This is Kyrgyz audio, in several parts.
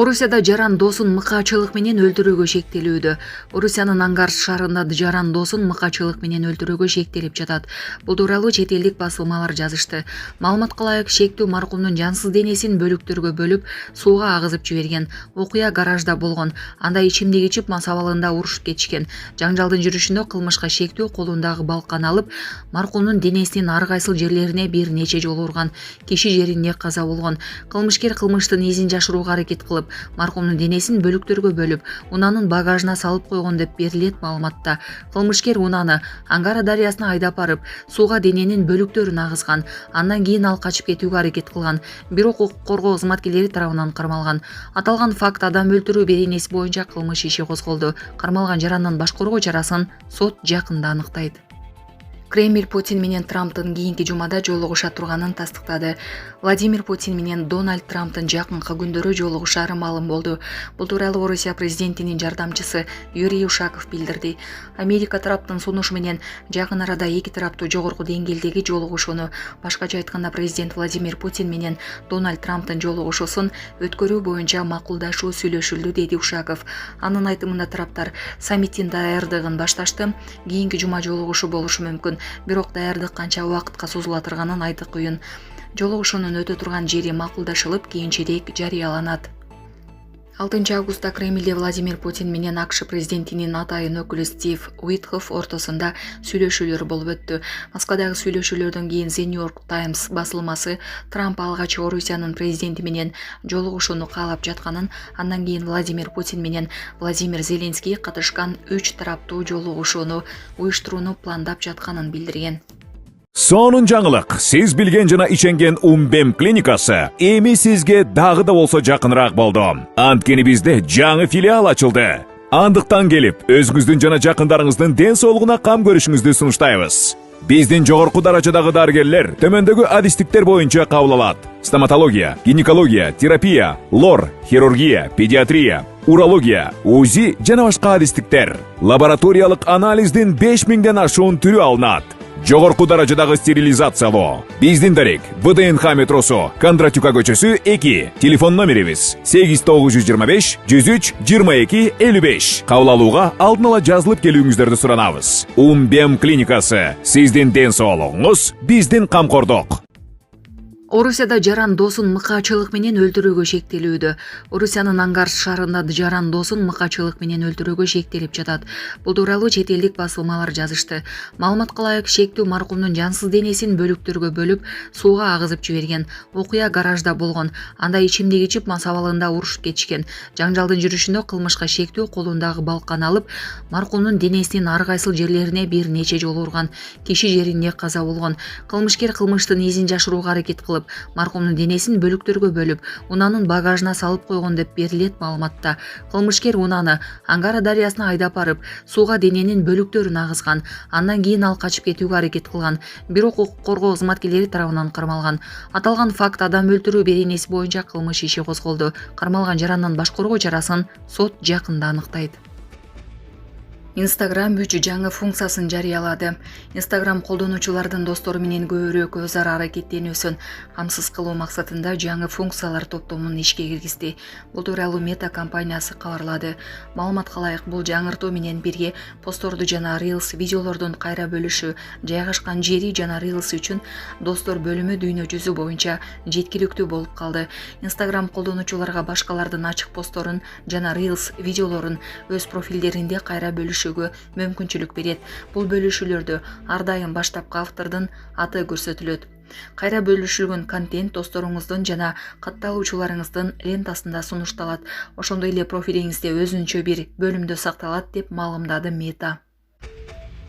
Орусияда жаран досун мыкаачылык менен өлтүрүүгө шектелүүдө. Орусиянын Ангарск шаарында жаран досун мыкаачылык менен өлтүрүүгө шектелип жатат. Бул тууралуу чет элдик басылмалар жазышты. Маалыматка ылайык, шектүү маркумдун жансыз денесин бөлүктөргө бөлүп, сууга агызып жиберген. Окуя гаражда болгон. Анда ичимдик ичип, мас абалында урушуп кетишкен. Жаңжалдын жүрүшүндө кылмышка шектүү колундагы балкан алып, маркумдун денесинин ар кайсыл жерлерине бир нече жолу урган. Киши жеринде каза болгон. Кылмышкер кылмыштын изин жашырууга аракет кылып, маркумдун денесин бөлүктөргө бөлүп, унаанын багажына салып койгон деп берилет маалыматта. Кылмышкер унааны Ангара дарыясына айдап барып, сууга дененин бөлүктөрүн агызган. Андан кийин ал качып кетүүгө аракет кылган. Бирок укук коргоо кызматкерлери тарабынан кармалган. Аталган факт адам өлтүрүү беренеси боюнча кылмыш иши козголду. Кармалган жарандын баш коргоо чарасын сот жакында аныктайт. Кремль Путин менен Трамптын кийинки жумада жолугуша турганын тастыктады. Владимир Путин менен Дональд Трамптын жакынкы күндөрү жолугушаары маалым болду. Бул тууралуу Орусия президентинин жардамчысы Юрий Ушаков билдирди. Америка тараптын сунушу менен жакын арада эки тараптуу жогорку деңгээлдеги жолугушууну, башкача айтканда президент Владимир Путин менен Дональд Трамптын жолугушуусун өткөрүү боюнча макулдашуу сүйлөшүлдү, деди Ушаков. Анын айтымында тараптар саммиттин даярдыгын башташты. Кийинки жума жолугушуу болушу мүмкүн. Бирок даярдык канча убакытка созула турганын айты кыйын. Жолугушуунун өтө турган жери макулдашылып, кийинчерээк жарыяланат. 6 августта Кремльде Владимир Путин менен АКШ президентинин атайын өкүлү Стив Уиткоф ортосунда сүйлөшүүлөр болуп өттү. Москвадагы сүйлөшүүлөрдөн кийин The New York Times басылмасы Трамп алгач Орусиянын президенти менен жолугушууну каалап жатканын, андан кийин Владимир Путин менен Владимир Зеленский катышкан 3 тараптуу жолугушууну уюштурууну пландап жатканын билдирген. Сонун жаңылык. Сиз билген жана иченген Умбем клиникасы эми сизге дагы да болсо жакыныраак болду. Анткени бизде жаңы филиал ачылды. Андыктан келип, өзүңүздүн жана жакындарыңыздын ден соолугуна кам көрүшүңүздү сунуштайбыз. Биздин жогорку даражадагы дарыгерлер төмөндөгү адистиктер боюнча кабыл алат: стоматология, гинекология, терапия, лор, хирургия, педиатрия, урология, УЗИ жана башка адистиктер. Лабораториялык анализдин 5000ден ашуун түрү алынат. Жогорку даражадагы стерилизациялоо. Биздин дарек ВДНХ метросу, Кондратюка көчөсү 2. Телефон номерибиз 8925 103 22 55. Кабыл алууга алдын ала жазылып келүүңүздөрдү суранабыз. Умбем клиникасы. Сиздин ден соолугуңуз, биздин камкордук. Орусияда жаран досун мыкаачылык менен өлтүрүүгө шектелүүдө. Орусиянын Ангарск шаарында жаран досун мыкаачылык менен өлтүрүүгө шектелип жатат. Бул тууралуу чет элдик басылмалар жазышты. Маалыматка ылайык, шектүү маркумдун жансыз денесин бөлүктөргө бөлүп, сууга агызып жиберген. Окуя гаражда болгон. Анда ичимдик ичип, мас абалында урушуп кетишкен. Жаңжалдын жүрүшүндө кылмышка шектүү колундагы балкан алып, маркумдун денесинин ар кайсыл жерлерине бир нече жолу урган. Киши жеринде каза болгон. Кылмышкер кылмыштын изин жашырууга аракет кылып, маркумдун денесин бөлүктөргө бөлүп, унаанын багажына салып койгон деп берилет маалыматта. Кылмышкер унааны Ангара дарыясына айдап барып, сууга дененин бөлүктөрүн агызган. Андан кийин ал качып кетүүгө аракет кылган. Бирок укук коргоо кызматкерлери тарабынан кармалган. Аталган факт адам өлтүрүү беренеси боюнча кылмыш иши козголду. Кармалган жарандын баш коргоо чарасын сот жакында аныктайт. Instagram 3 жаңы функциясын жарыялады. Instagram колдонуучулардын достору менен көбүрөөк өз ара аракеттенүүсүн камсыз кылуу максатында жаңы функциялар топтомун ишке киргизди. Бул тууралуу Meta компаниясы кабарлады. Маалыматка ылайык, бул жаңыртуу менен бирге постторду жана Reels видеолордун кайра бөлүшү, жайгашкан жери жана Reels үчүн достор бөлүмү дүйнө жүзү боюнча жеткиликтүү болуп калды. Instagram колдонуучуларга башкалардын ачык постторун жана Reels видеолорун өз профилдеринде кайра бөлүшү мүмкүнчүлүк берет. Бул бөлүшүүлөрдө ар дайым баштапкы автордун аты көрсөтүлөт. Кайра бөлүшүлгөн контент досторуңуздун жана катталуучуларыңыздын лентасында сунушталат. Ошондой эле профилиңизде өзүнчө бир бөлүмдө сакталат, деп маалымдады Meta.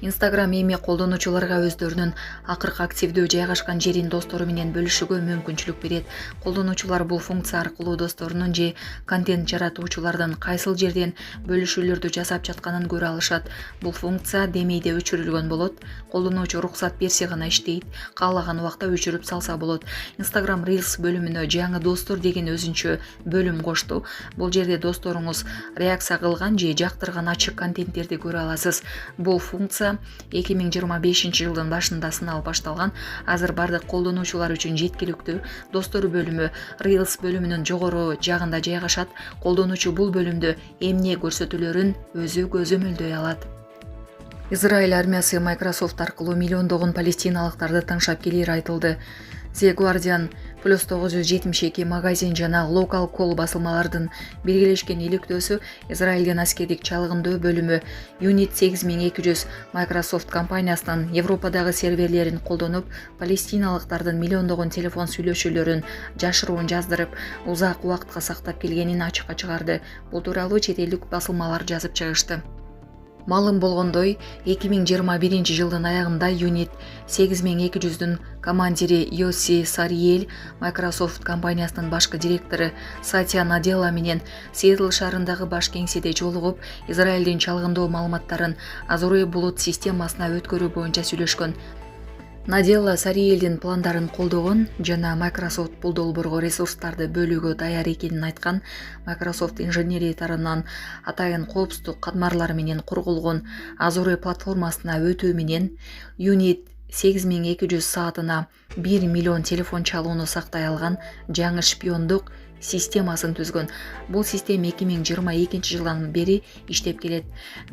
Instagram эми колдонуучуларга өздөрүнүн акыркы активдүү жайгашкан жерин достору менен бөлүшүүгө мүмкүнчүлүк берет. Колдонуучулар бул функция аркылуу досторунун же контент жаратуучулардын кайсыл жерден бөлүшүүлөрдү жасап жатканын көрө алышат. Бул функция демейде өчүрүлгөн болот. Колдонуучу уруксат берсе гана иштейт. Каалаган убакта өчүрүп салса болот. Instagram Reels бөлүмүнө жаңы достор деген өзүнчө бөлүм кошту. Бул жерде досторуңуз реакция кылган же жактырган ачык контенттерди көрө аласыз. Бул функция айтымында 2025 жылдын башында сынал башталган, азыр бардык колдонуучулар үчүн жеткиликтүү. Достор бөлүмү Reels бөлүмүнүн жогору жагында жайгашат. Колдонуучу бул бөлүмдө эмне көрсөтүүлөрүн өзү көзөмөлдөй алат. Израиль армиясы Microsoft аркылуу миллиондогон палестиналыктарды тыңшап келери айтылды. The Guardian плюс 972 магазин жана Local Call басылмалардын биргелешкен иликтөөсү Израилдин аскердик чалгындоо бөлүмү Unit 8200 Microsoft компаниясынын Европадагы серверлерин колдонуп, палестиналыктардын миллиондогон телефон сүйлөшүүлөрүн жашыруун жаздырып, узак убакытка сактап келгенин ачыкка чыгарды. Бул тууралуу чет элдик басылмалар жазып чыгышты. Малым болгондой, 2021 жылдын аягында Unit 8200'дүн командири Йоси Сариэль, Microsoft компаниясынын башкы директору Сатья Наделла менен Сиэтл шаарындагы баш кеңседе жолугуп, Израилдин чалгындоо маалыматтарын Azure булут системасына өткөрүү боюнча сүйлөшкөн. Наделла Сариэлдин пландарын колдогон жана Microsoft бул долбоорго ресурстарды бөлүүгө даяр экенин айткан. Microsoft инженери тарабынан атайын коопсуздук катмарлары менен кургулган Azure платформасына өтүү менен Unit 8200 саатына 1 миллион телефон чалууну сактай алган жаңы шпиондук системасын түзгөн. Бул система 2022 жылдан бери иштеп келет.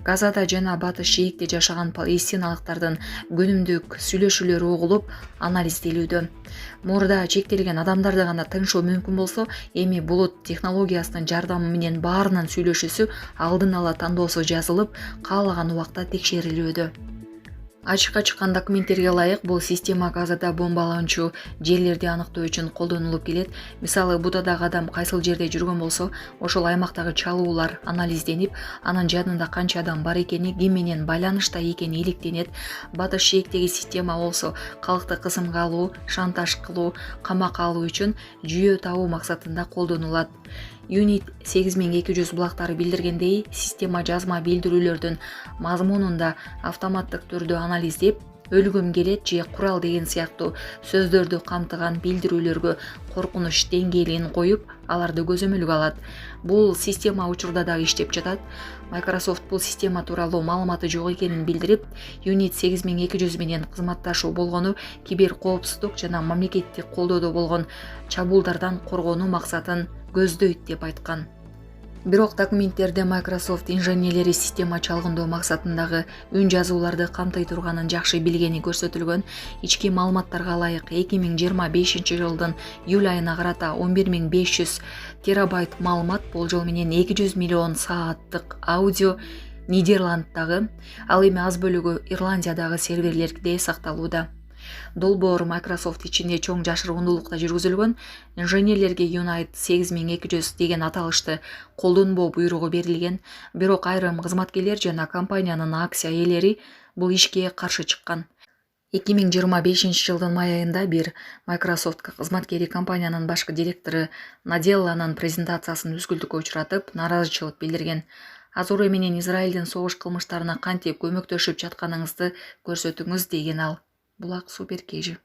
Газада жана Батыш Шейикте жашаган палестиналыктардын күнүмдүк сүйлөшүүлөрү угулуп, анализделүүдө. Мурда чектелген адамдарды гана тыңшоо мүмкүн болсо, эми булут технологиясынын жардамы менен баарынын сүйлөшүүсү алдын ала тандоосу жазылып, каалаган убакта текшерилүүдө. Ачыкка чыккан документтерге ылайык, бул система Газада бомбаланчу жерлерди аныктоо үчүн колдонулуп келет. Мисалы, Будадагы адам кайсыл жерде жүргөн болсо, ошол аймактагы чалуулар анализденип, анын жанында канча адам бар экени, ким менен байланышта экени иликтенет. Батыш Шейиктеги система болсо калкты кысымга алуу, шантаж кылуу, камакка алуу үчүн жүйө табуу максатында колдонулат. Unit 8200 булактары билдиргендей, система жазма билдирүүлөрдүн мазмунунда автоматтык түрдө анализдеп, өлгүм келет же курал деген сыяктуу сөздөрдү камтыган билдирүүлөргө коркунуч деңгээлин коюп, аларды көзөмөлгө алат. Бул система учурда дагы иштеп жатат. Microsoft бул система тууралуу маалыматы жок экенин билдирип, Unit 8200 менен кызматташуу болгону кибер коопсуздук жана мамлекеттик колдоодо болгон чабуулдардан коргонуу максатын көздөйт деп айткан. Бирок документтерде Microsoft инженерлери система чалгындоо максатындагы үн жазууларды камтый турганын жакшы билгени көрсөтүлгөн. Ички маалыматтарга ылайык 2025 жылдын июль айына карата 11500 терабайт маалымат, болжол менен 200 миллион сааттык аудио Нидерланддагы, ал эми аз бөлүгү Ирландиядагы серверлерде сакталууда. Долбоор Microsoft ичинде чоң жашырундуулукта жүргүзүлгөн. Инженерлерге Unit 8200 деген аталышты колдонбоо буйругу берилген, бирок айрым кызматкерлер жана компаниянын акция ээлери бул ишке каршы чыккан. 2025 жылдын май айында бир Microsoft кызматкери компаниянын башкы директору Наделланын презентациясын үзгүлтүккө учуратып, нааразычылык билдирген. Azure менен Израилдин согуш кылмыштарына кантип көмөктөшүп жатканыңызды көрсөтүңүз деген ал. Булак Суперкежи.